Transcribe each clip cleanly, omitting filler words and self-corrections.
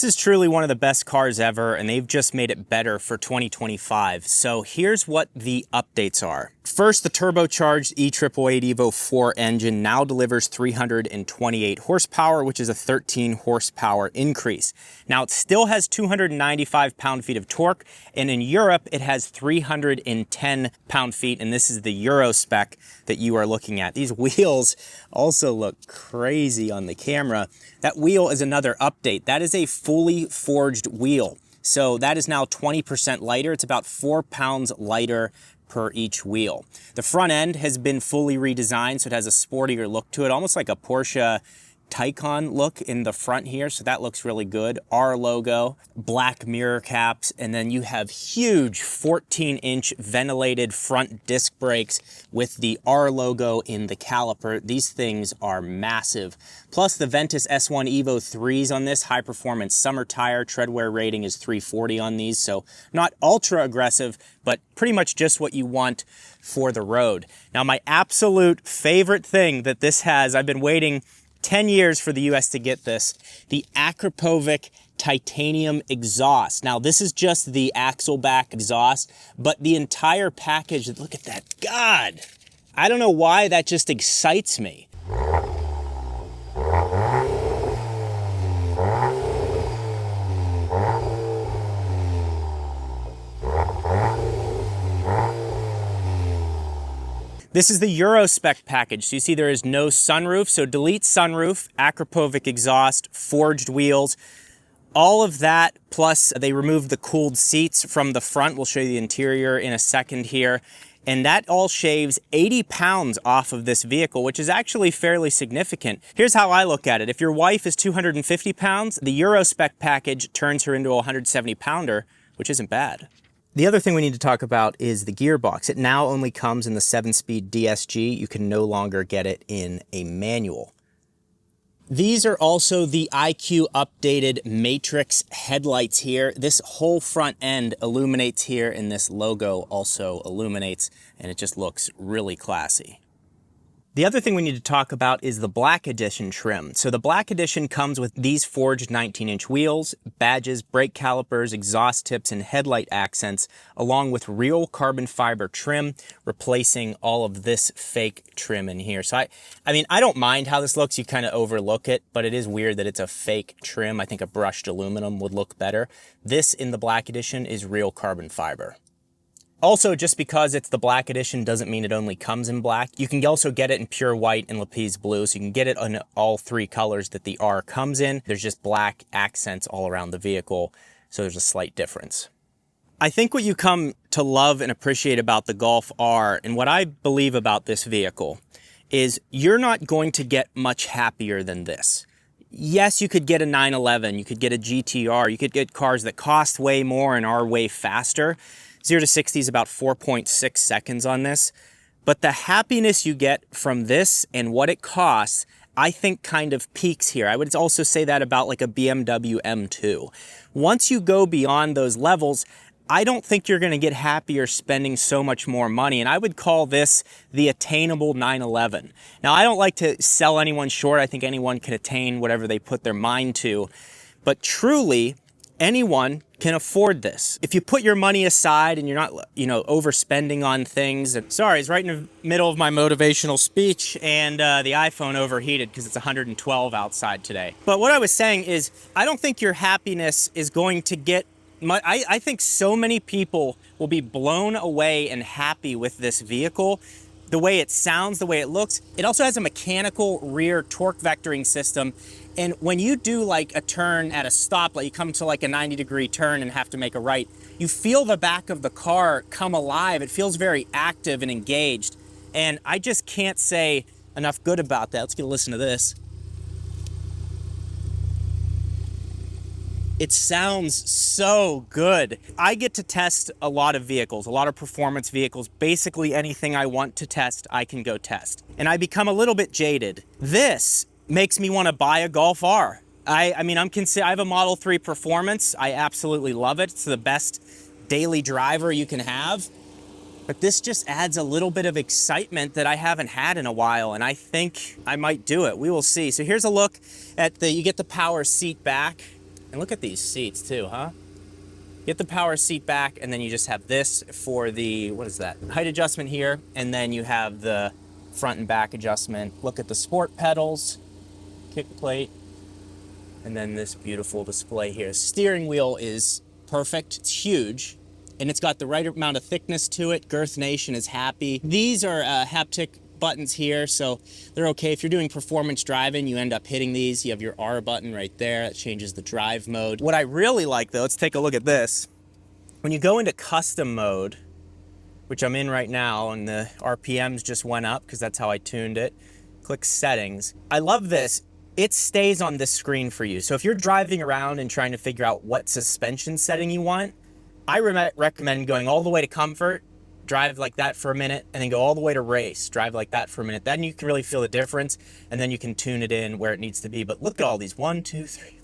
This is truly one of the best cars ever, and they've just made it better for 2025. So here's what the updates are. First, the turbocharged E888 Evo 4 engine now delivers 328 horsepower, which is a 13 horsepower increase. Now, it still has 295 pound-feet of torque, and in Europe, it has 310 pound-feet, and this is the Euro spec that you are looking at. These wheels also look crazy on the camera. That wheel is another update. That is a fully forged wheel. So that is now 20% lighter. It's about 4 pounds lighter per each wheel. The front end has been fully redesigned, so it has a sportier look to it, almost like a Porsche Taycan look in the front here, so that looks really good. R logo, black mirror caps, and then you have huge 14-inch ventilated front disc brakes with the R logo in the caliper. These things are massive. Plus the Ventus S1 Evo 3s on this, high performance summer tire, tread wear rating is 340 on these, so not ultra aggressive, but pretty much just what you want for the road. Now my absolute favorite thing that this has, I've been waiting 10 years for the US to get this, the Akrapovic titanium exhaust. Now this is just the axle back exhaust, but the entire package, look at that, God! I don't know why that just excites me. This is the Euro spec package. So you see there is no sunroof, so delete sunroof, Akrapovic exhaust, forged wheels, all of that, plus they removed the cooled seats from the front. We'll show you the interior in a second here. And that all shaves 80 pounds off of this vehicle, which is actually fairly significant. Here's how I look at it. If your wife is 250 pounds, the Euro spec package turns her into a 170 pounder, which isn't bad. The other thing we need to talk about is the gearbox. It now only comes in the 7-speed DSG. You can no longer get it in a manual. These are also the IQ updated matrix headlights here. This whole front end illuminates here, and this logo also illuminates, and it just looks really classy. The other thing we need to talk about is the Black Edition trim. So the Black Edition comes with these forged 19-inch wheels, badges, brake calipers, exhaust tips, and headlight accents, along with real carbon fiber trim, replacing all of this fake trim in here. So I mean, I don't mind how this looks. You kind of overlook it, but it is weird that it's a fake trim. I think a brushed aluminum would look better. This in the Black Edition is real carbon fiber. Also, just because it's the Black Edition doesn't mean it only comes in black. You can also get it in pure white and Lapis blue, so you can get it in all three colors that the R comes in. There's just black accents all around the vehicle, so there's a slight difference. I think what you come to love and appreciate about the Golf R, and what I believe about this vehicle, is you're not going to get much happier than this. Yes, you could get a 911, you could get a GTR, you could get cars that cost way more and are way faster. 0 to 60 is about 4.6 seconds on this. But the happiness you get from this and what it costs, I think kind of peaks here. I would also say that about like a BMW M2. Once you go beyond those levels, I don't think you're going to get happier spending so much more money. And I would call this the attainable 911. Now, I don't like to sell anyone short. I think anyone can attain whatever they put their mind to. But truly, anyone can afford this. If you put your money aside and you're not, overspending on things. Sorry, it's right in the middle of my motivational speech, and the iPhone overheated because it's 112 outside today. But what I was saying is, I don't think your happiness is going to get much. I think so many people will be blown away and happy with this vehicle. The way it sounds, the way it looks. It also has a mechanical rear torque vectoring system. And when you do like a turn at a stoplight, you come to like a 90-degree turn and have to make a right, you feel the back of the car come alive. It feels very active and engaged. And I just can't say enough good about that. Let's get a listen to this. It sounds so good. I get to test a lot of vehicles, a lot of performance vehicles. Basically anything I want to test, I can go test. And I become a little bit jaded. This makes me want to buy a Golf R. I have a Model 3 Performance. I absolutely love it. It's the best daily driver you can have. But this just adds a little bit of excitement that I haven't had in a while, and I think I might do it. We will see. So here's a look at you get the power seat back. And look at these seats too, huh? Get the power seat back, and then you just have this for the, what is that? Height adjustment here, and then you have the front and back adjustment. Look at the sport pedals, kick plate, and then this beautiful display here. Steering wheel is perfect, it's huge, and it's got the right amount of thickness to it. Girth Nation is happy. These are haptic buttons here, so they're okay. If you're doing performance driving, you end up hitting these. You have your R button right there. That changes the drive mode. What I really like though, let's take a look at this. When you go into custom mode, which I'm in right now, and the RPMs just went up because that's how I tuned it, click settings. I love this. It stays on this screen for you. So if you're driving around and trying to figure out what suspension setting you want, I recommend going all the way to comfort, drive like that for a minute, and then go all the way to race, drive like that for a minute. Then you can really feel the difference, and then you can tune it in where it needs to be. But look at all these, 1, 2, 3,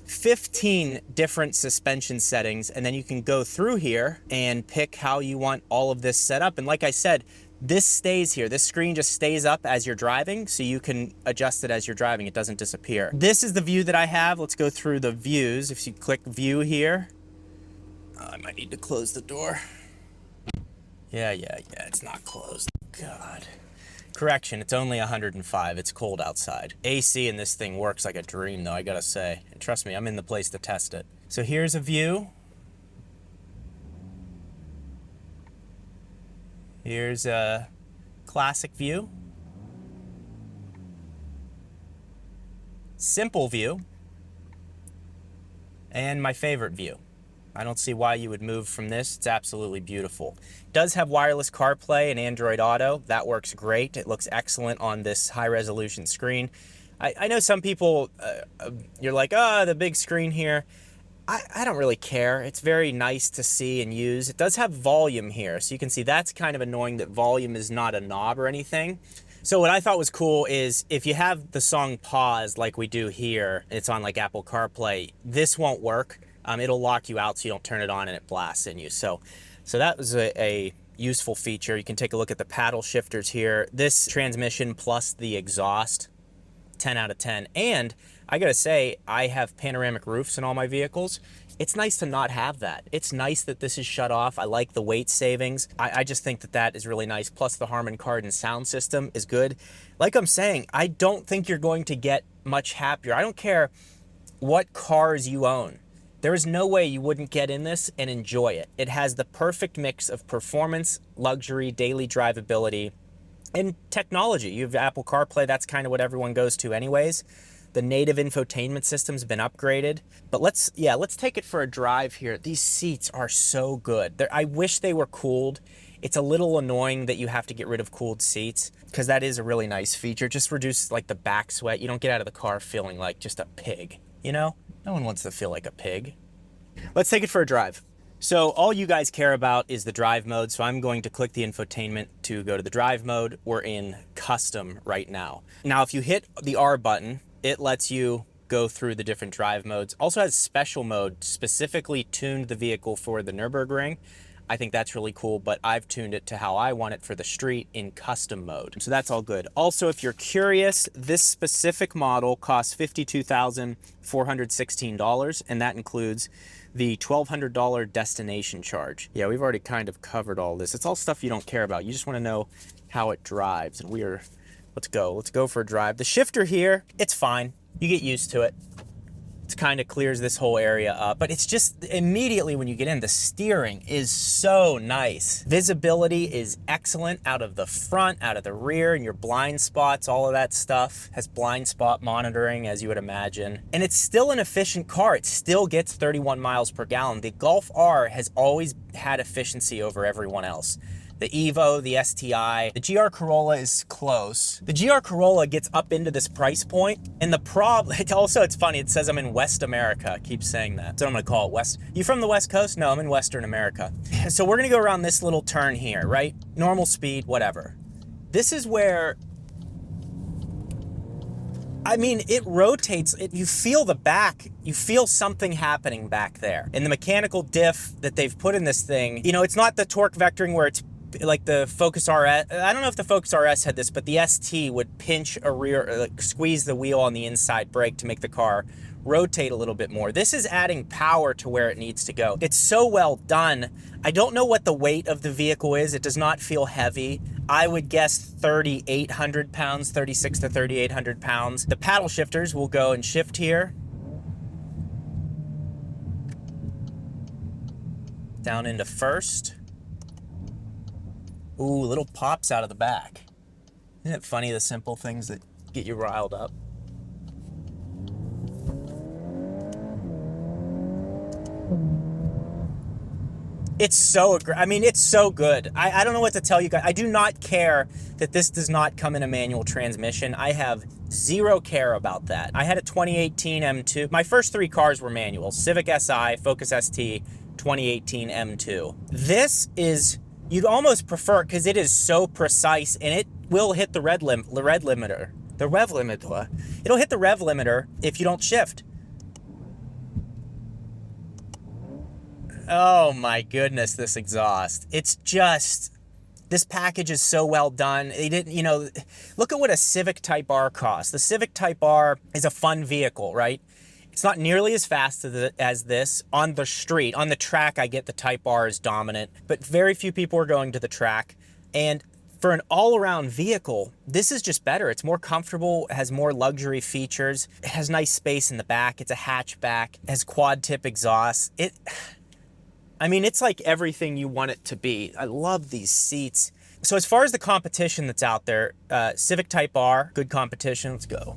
15 different suspension settings, and then you can go through here and pick how you want all of this set up. And like I said, this stays here. This screen just stays up as you're driving, so you can adjust it as you're driving. It doesn't disappear. This is the view that I have. Let's go through the views. If you click view here, I might need to close the door. Yeah, it's not closed. God. Correction, it's only 105. It's cold outside. AC in this thing works like a dream though, I gotta say. And trust me, I'm in the place to test it. So here's a view. Here's a classic view. Simple view. And my favorite view. I don't see why you would move from this. It's absolutely beautiful. It does have wireless CarPlay and Android Auto. That works great. It looks excellent on this high resolution screen. I know some people, you're like, oh, the big screen here. I don't really care. It's very nice to see and use. It does have volume here. So you can see that's kind of annoying that volume is not a knob or anything. So what I thought was cool is if you have the song paused like we do here, it's on like Apple CarPlay, this won't work. It'll lock you out so you don't turn it on and it blasts in you. So that was a useful feature. You can take a look at the paddle shifters here. This transmission plus the exhaust, 10 out of 10. And I gotta say, I have panoramic roofs in all my vehicles. It's nice to not have that. It's nice that this is shut off. I like the weight savings. I just think that is really nice. Plus the Harman Kardon sound system is good. Like I'm saying, I don't think you're going to get much happier. I don't care what cars you own. There is no way you wouldn't get in this and enjoy it. It has the perfect mix of performance, luxury, daily drivability, and technology. You have Apple CarPlay, that's kind of what everyone goes to anyways. The native infotainment system's been upgraded. But let's take it for a drive here. These seats are so good. I wish they were cooled. It's a little annoying that you have to get rid of cooled seats because that is a really nice feature. Just reduces like the back sweat. You don't get out of the car feeling like just a pig, you know? No one wants to feel like a pig. Let's take it for a drive. So all you guys care about is the drive mode. So I'm going to click the infotainment to go to the drive mode. We're in custom right now. Now, if you hit the R button, it lets you go through the different drive modes. Also has special mode, specifically tuned the vehicle for the Nürburgring. I think that's really cool, but I've tuned it to how I want it for the street in custom mode. So that's all good. Also, if you're curious, this specific model costs $52,416, and that includes the $1,200 destination charge. Yeah, we've already kind of covered all this. It's all stuff you don't care about. You just want to know how it drives, and let's go for a drive. The shifter here, it's fine. You get used to it. It kind of clears this whole area up, but it's just immediately when you get in, the steering is so nice. Visibility is excellent out of the front, out of the rear, and your blind spots, all of that stuff. Has blind spot monitoring, as you would imagine. And it's still an efficient car. It still gets 31 miles per gallon. The Golf R has always had efficiency over everyone else. The Evo, the STI, the GR Corolla is close. The GR Corolla gets up into this price point, and the problem, it's funny, it says I'm in West America. I keep saying that. So I'm gonna call it West. You from the West Coast? No, I'm in Western America. So we're gonna go around this little turn here, right? Normal speed, whatever. This is where, I mean, it rotates, you feel the back, you feel something happening back there. And the mechanical diff that they've put in this thing, you know, it's not the torque vectoring where it's like the Focus RS. I don't know if the Focus RS had this, but the ST would pinch a rear, like squeeze the wheel on the inside brake to make the car rotate a little bit more. This is adding power to where it needs to go. It's so well done. I don't know what the weight of the vehicle is. It does not feel heavy. I would guess 3,800 pounds, 36 to 3,800 pounds. The paddle shifters will go and shift here. Down into first. Ooh, little pops out of the back. Isn't it funny, the simple things that get you riled up? It's so, I mean, it's so good. I don't know what to tell you guys. I do not care that this does not come in a manual transmission. I have zero care about that. I had a 2018 M2. My first 3 cars were manual. Civic Si, Focus ST, 2018 M2. This is, you'd almost prefer it because it is so precise, and it will hit the rev limiter. It'll hit the rev limiter if you don't shift. Oh my goodness, this exhaust. It's just, this package is so well done. They didn't, you know, look at what a Civic Type R costs. The Civic Type R is a fun vehicle, right? It's not nearly as fast as this. On the street, on the track, I get the Type R is dominant, but very few people are going to the track. And for an all-around vehicle, this is just better. It's more comfortable, has more luxury features. It has nice space in the back. It's a hatchback, it has quad-tip exhaust. I mean, it's like everything you want it to be. I love these seats. So as far as the competition that's out there, Civic Type R, good competition. Let's go.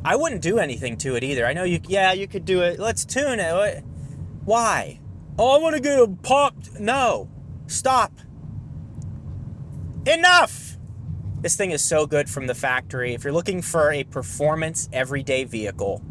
I wouldn't do anything to it either. I know you could do it. Let's tune it. Why? Oh, I want to get it popped. No, stop. Enough. This thing is so good from the factory. If you're looking for a performance everyday vehicle,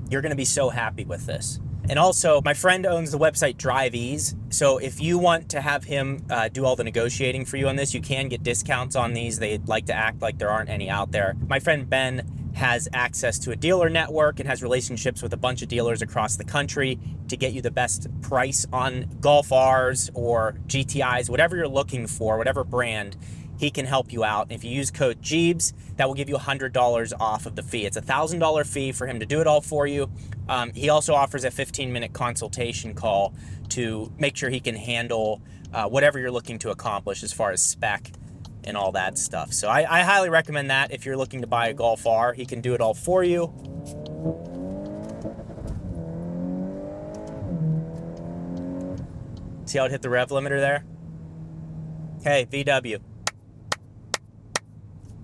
you're going to be so happy with this. And also, my friend owns the website Drive Ease. So if you want to have him do all the negotiating for you on this, you can get discounts on these. They like to act like there aren't any out there. My friend Ben has access to a dealer network and has relationships with a bunch of dealers across the country to get you the best price on Golf Rs or GTIs, whatever you're looking for, whatever brand. He can help you out. If you use code Gjeebs, that will give you $100 off of the fee. It's a $1,000 fee for him to do it all for you. He also offers a 15-minute consultation call to make sure he can handle whatever you're looking to accomplish as far as spec and all that stuff. So I highly recommend that if you're looking to buy a Golf R. He can do it all for you. See how it hit the rev limiter there? Hey, VW.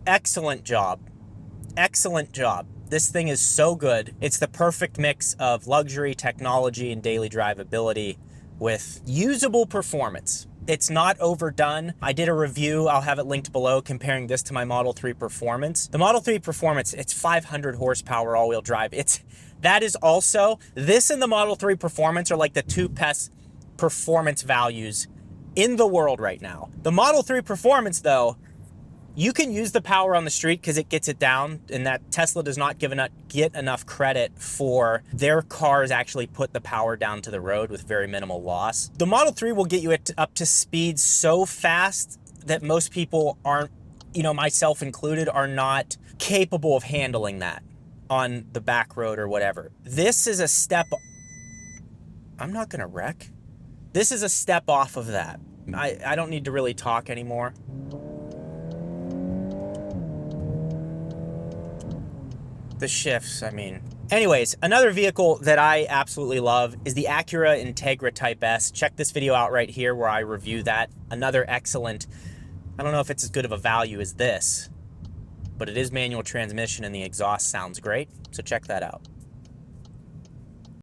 Excellent job. Excellent job. This thing is so good. It's the perfect mix of luxury, technology, and daily drivability with usable performance. It's not overdone. I did a review, I'll have it linked below, comparing this to my Model 3 Performance. The Model 3 Performance, it's 500 horsepower all-wheel drive. That is also, this and the Model 3 Performance are like the two best performance values in the world right now. The Model 3 Performance, though, you can use the power on the street because it gets it down, and that Tesla does not get enough credit for their cars actually put the power down to the road with very minimal loss. The Model 3 will get you up to speed so fast that most people aren't, you know, myself included, are not capable of handling that on the back road or whatever. This is a step. I'm not gonna wreck. This is a step off of that. I don't need to really talk anymore. The shifts, I mean. Anyways, another vehicle that I absolutely love is the Acura Integra Type S. Check this video out right here where I review that. Another excellent, I don't know if it's as good of a value as this, but it is manual transmission and the exhaust sounds great, so check that out.